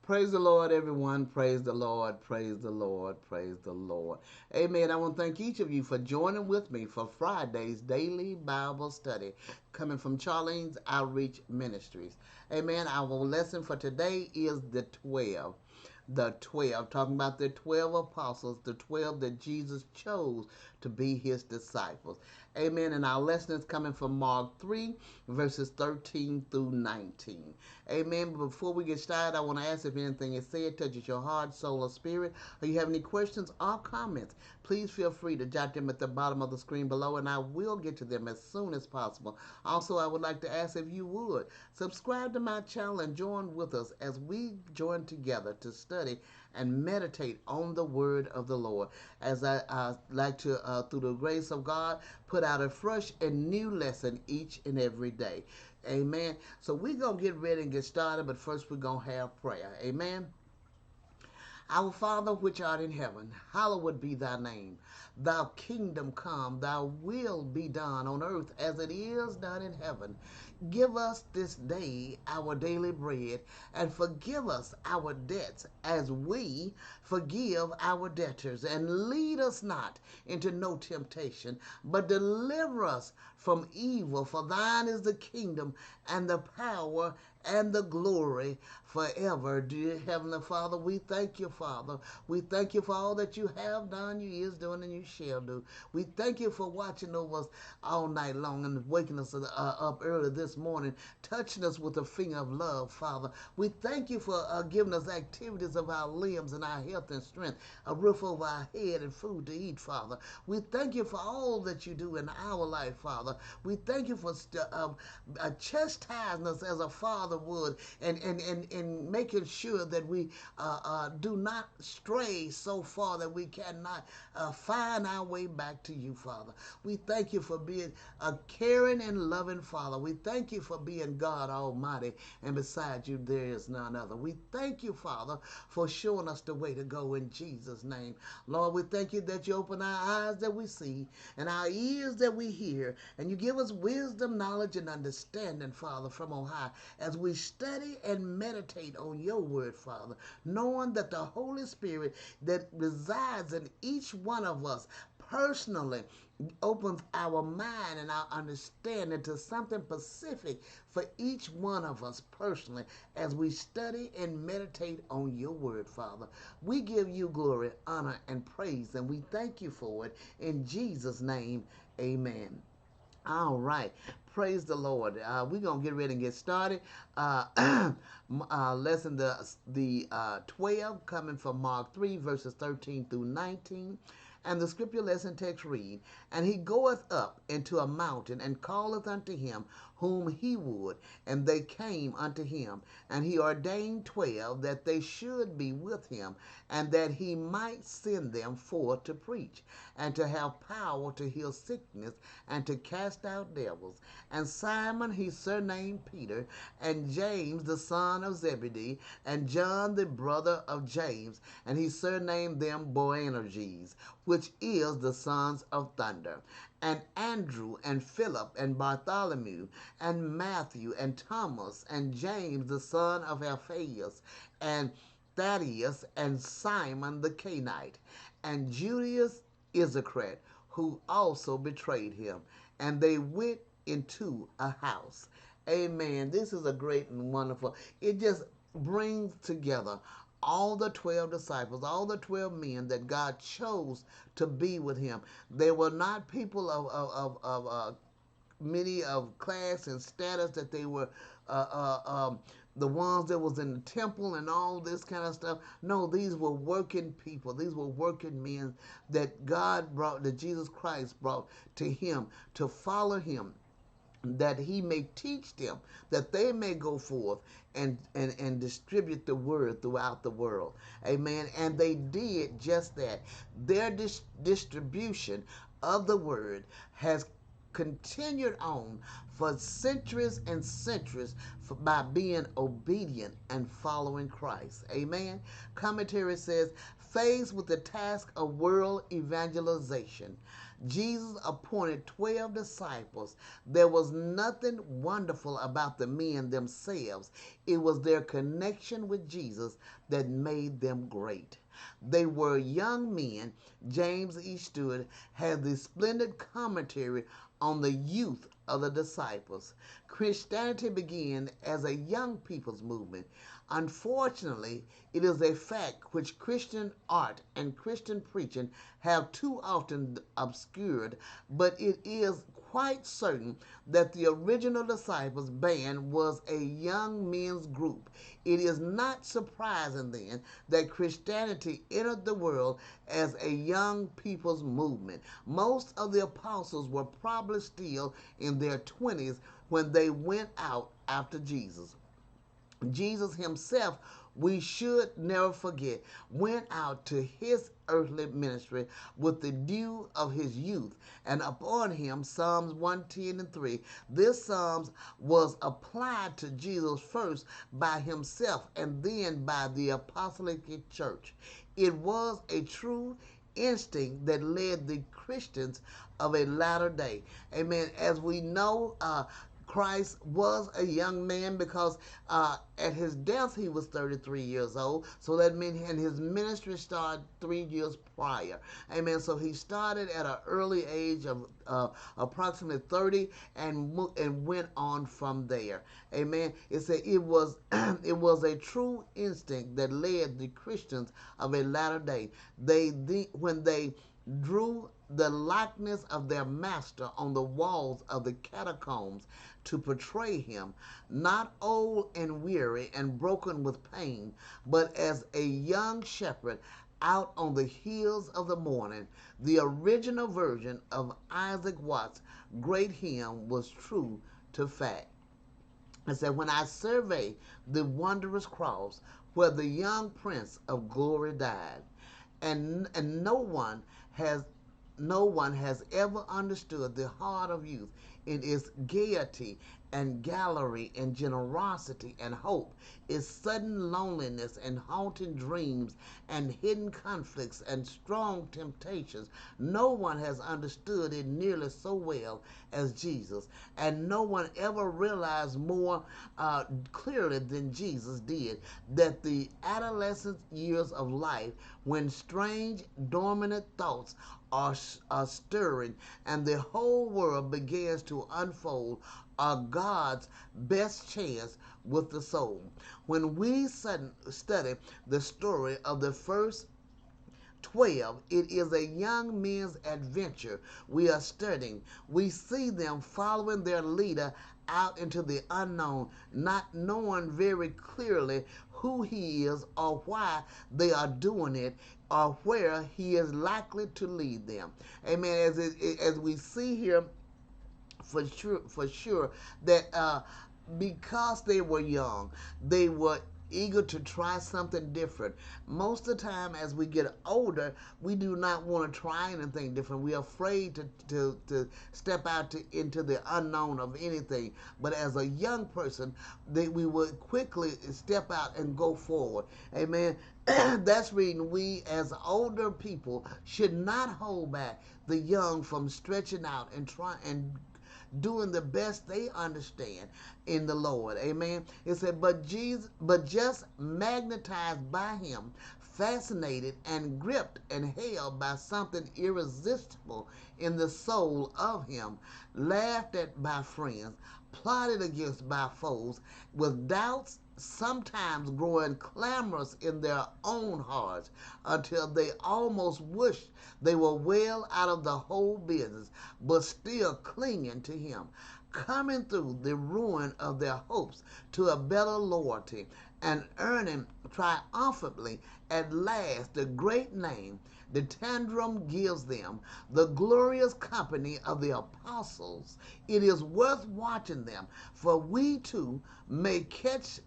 Praise the Lord, everyone. Praise the Lord. Praise the Lord. Praise the Lord. Amen. I want to thank each of you for joining with me for Friday's daily Bible study coming from Charlene's Outreach Ministries. Amen. Our lesson for today is the 12. The 12, talking about the 12 apostles, the 12 that Jesus chose to be his disciples. Amen. And our lesson is coming from Mark 3, verses 13 through 19. Amen. But before we get started, I want to ask if anything is said touches your heart, soul, or spirit, or you have any questions or comments, please feel free to jot them at the bottom of the screen below, and I will get to them as soon as possible. Also, I would like to ask if you would subscribe to my channel and join with us as we join together to study and meditate on the word of the Lord. As I like to, through the grace of God, put out a fresh and new lesson each and every day. Amen. So we're going to get ready and get started, but first we're going to have prayer. Amen. Our Father which art in heaven, hallowed be thy name. Thy kingdom come, thy will be done on earth as it is done in heaven. Give us this day our daily bread, and forgive us our debts as we forgive our debtors. And lead us not into no temptation, but deliver us from evil. For thine is the kingdom and the power and the glory forever. Dear Heavenly Father, we thank you, Father. We thank you for all that you have done, you is doing, and you shall do. We thank you for watching over us all night long and waking us up early this morning, touching us with a finger of love, Father. We thank you for giving us activities of our limbs and our health and strength, a roof over our head and food to eat, Father. We thank you for all that you do in our life, Father. We thank you for chastising us as a father would, and making sure that we do not stray so far that we cannot find our way back to you, Father. We thank you for being a caring and loving Father. We thank you for being God Almighty, and beside you there is none other. We thank you, Father, for showing us the way to go in Jesus' name. Lord, we thank you that you open our eyes that we see and our ears that we hear, and you give us wisdom, knowledge, and understanding, Father, from on high, as we study and meditate on your word, Father, knowing that the Holy Spirit that resides in each one of us personally opens our mind and our understanding to something specific for each one of us personally as we study and meditate on your word, Father. We give you glory, honor, and praise, and we thank you for it. In Jesus' name, amen. All right. Praise the Lord. We're going to get ready and get started. Lesson the 12 coming from Mark 3, verses 13 through 19. And the scripture lesson text read, And he goeth up into a mountain, and calleth unto him whom he would, and they came unto him. And he ordained 12 that they should be with him, and that he might send them forth to preach, and to have power to heal sickness, and to cast out devils. And Simon he surnamed Peter, and James the son of Zebedee, and John the brother of James, and he surnamed them Boanerges, which is the sons of thunder, and Andrew, and Philip, and Bartholomew, and Matthew, and Thomas, and James the son of Alphaeus, and Thaddaeus, and Simon the Canaanite, and Judas Iscariot, who also betrayed him. And they went into a house. Amen. This is a great and wonderful. It just brings together all the 12 disciples, all the 12 men that God chose to be with him. They were not people of many of class and status, that they were the ones that was in the temple and all this kind of stuff. No, these were working people. These were working men that God brought, that Jesus Christ brought to him to follow him, that he may teach them, that they may go forth and distribute the word throughout the world. Amen. And they did just that. Their distribution of the word has continued on for centuries and centuries by being obedient and following Christ. Amen. Commentary says, faced with the task of world evangelization, Jesus appointed 12 disciples. There was nothing wonderful about the men themselves. It was their connection with Jesus that made them great. They were young men. James E. Stewart had the splendid commentary on the youth of the disciples. Christianity began as a young people's movement. Unfortunately, it is a fact which Christian art and Christian preaching have too often obscured, but it is quite certain that the original disciples band was a young men's group. It is not surprising then that Christianity entered the world as a young people's movement. Most of the apostles were probably still in their 20s when they went out after Jesus. Jesus himself, we should never forget, went out to his earthly ministry with the dew of his youth, and upon him, Psalms 110 and 3. This Psalms was applied to Jesus first by himself and then by the apostolic church. It was a true instinct that led the Christians of a latter day. Amen. As we know, Christ was a young man because at his death he was 33 years old. So that meant and his ministry started 3 years prior. Amen. So he started at an early age of approximately 30 and went on from there. Amen. It said it was it was a true instinct that led the Christians of a latter day. When they drew the likeness of their master on the walls of the catacombs to portray him, not old and weary and broken with pain, but as a young shepherd out on the hills of the morning. The original version of Isaac Watts' great hymn was true to fact. It said, when I survey the wondrous cross where the young Prince of Glory died, and no one has ever understood the heart of youth in its gaiety and gallery and generosity and hope, its sudden loneliness and haunting dreams and hidden conflicts and strong temptations. No one has understood it nearly so well as Jesus, and no one ever realized more clearly than Jesus did that the adolescent years of life, when strange, dormant thoughts are stirring and the whole world begins to unfold, are God's best chance with the soul. When we study the story of the first 12, it is a young men's adventure we are studying. We see them following their leader out into the unknown, not knowing very clearly who he is or why they are doing it or where he is likely to lead them. Amen. As we see here, for sure that because they were young, they were eager to try something different. Most of the time, as we get older, we do not want to try anything different. We are afraid to step out into the unknown of anything. But as a young person, we would quickly step out and go forward. Amen. That's reason we as older people should not hold back the young from stretching out and try and doing the best they understand in the Lord. Amen. It said, but just magnetized by him, fascinated and gripped and held by something irresistible in the soul of him, laughed at by friends, plotted against by foes, with doubts sometimes growing clamorous in their own hearts until they almost wished they were well out of the whole business, but still clinging to him, coming through the ruin of their hopes to a better loyalty, and earning triumphantly at last the great name the tantrum gives them, the glorious company of the apostles. It is worth watching them, for we too may catch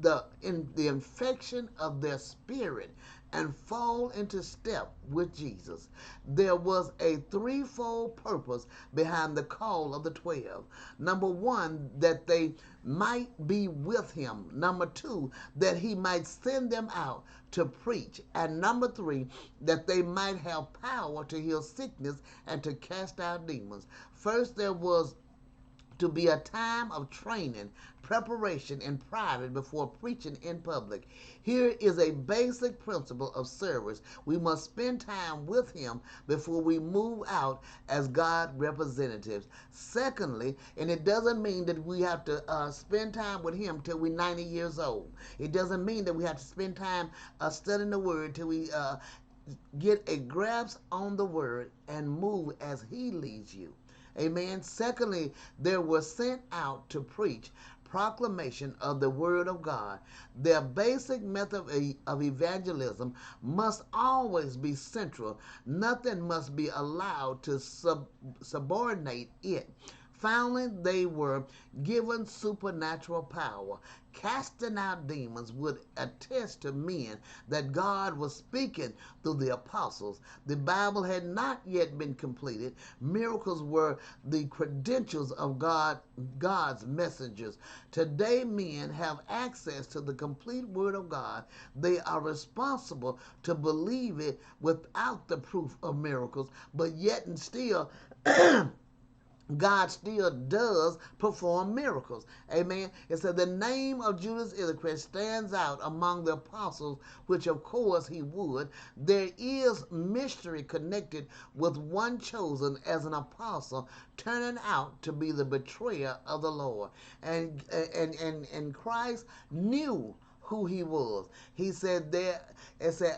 the infection of their spirit and fall into step with Jesus. There was a threefold purpose behind the call of the 12. Number one, that they might be with him. Number two, that he might send them out to preach. And number three, that they might have power to heal sickness and to cast out demons. First, there was to be a time of training, preparation in private before preaching in public. Here is a basic principle of service. We must spend time with him before we move out as God representatives. Secondly, and it doesn't mean that we have to spend time with him till we're 90 years old. It doesn't mean that we have to spend time studying the word till we get a grasp on the word and move as he leads you. Amen. Secondly, they were sent out to preach proclamation of the word of God. Their basic method of evangelism must always be central. Nothing must be allowed to subordinate it. Finally, they were given supernatural power. Casting out demons would attest to men that God was speaking through the apostles. The Bible had not yet been completed. Miracles were the credentials of God's messengers. Today, men have access to the complete Word of God. They are responsible to believe it without the proof of miracles, but yet and still God still does perform miracles. Amen. It said the name of Judas Iscariot stands out among the apostles, which of course he would. There is mystery connected with one chosen as an apostle turning out to be the betrayer of the Lord. And Christ knew who he was. He said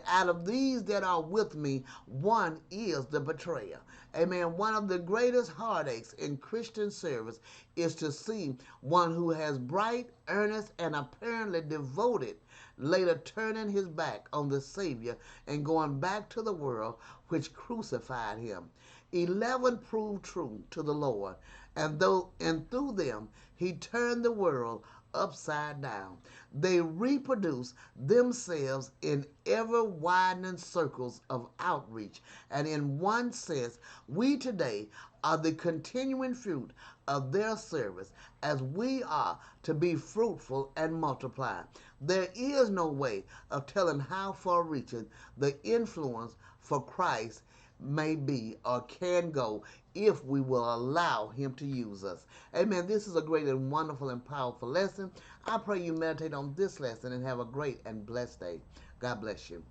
out of these that are with me, one is the betrayer. Amen. One of the greatest heartaches in Christian service is to see one who has bright, earnest, and apparently devoted later turning his back on the Savior and going back to the world which crucified him. 11 proved true to the Lord, and through them he turned the world upside down. They reproduce themselves in ever widening circles of outreach, and in one sense, we today are the continuing fruit of their service as we are to be fruitful and multiply. There is no way of telling how far reaching the influence for Christ may be or can go if we will allow him to use us. Amen. This is a great and wonderful and powerful lesson. I pray you meditate on this lesson and have a great and blessed day. God bless you.